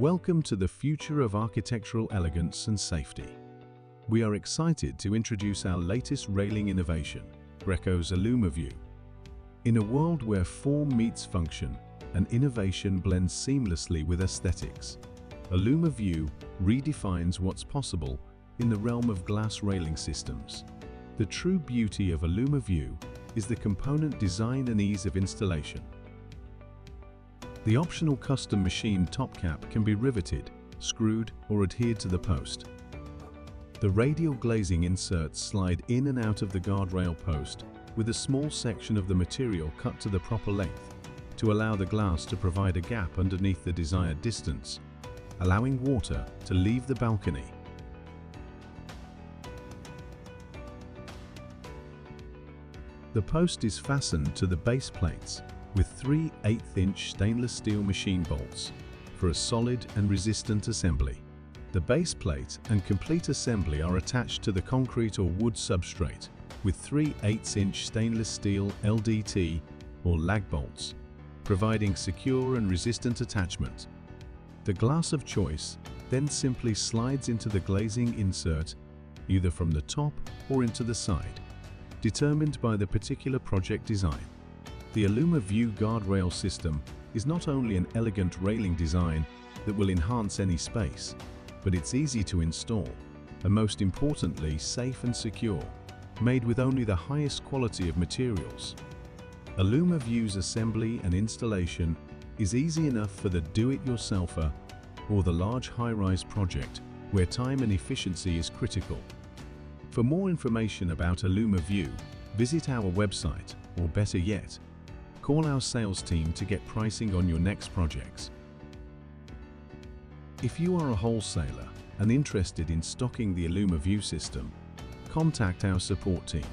Welcome to the future of architectural elegance and safety. We are excited to introduce our latest railing innovation, Greco's Alumiview. In a world where form meets function and innovation blends seamlessly with aesthetics, Alumiview redefines what's possible in the realm of glass railing systems. The true beauty of Alumiview is the component design and ease of installation. The optional custom machined top cap can be riveted, screwed, or adhered to the post. The radial glazing inserts slide in and out of the guardrail post with a small section of the material cut to the proper length to allow the glass to provide a gap underneath the desired distance, allowing water to leave the balcony. The post is fastened to the base plates with 3 1/8-inch stainless steel machine bolts for a solid and resistant assembly. The base plate and complete assembly are attached to the concrete or wood substrate with 3 1/8-inch stainless steel LDT or lag bolts, providing secure and resistant attachment. The glass of choice then simply slides into the glazing insert either from the top or into the side, determined by the particular project design. The Alumiview guardrail system is not only an elegant railing design that will enhance any space, but it's easy to install, and most importantly safe and secure, made with only the highest quality of materials. Alumiview's assembly and installation is easy enough for the do-it-yourselfer or the large high-rise project where time and efficiency is critical. For more information about Alumiview, visit our website, or better yet, call our sales team to get pricing on your next projects. If you are a wholesaler and interested in stocking the Alumiview system, contact our support team.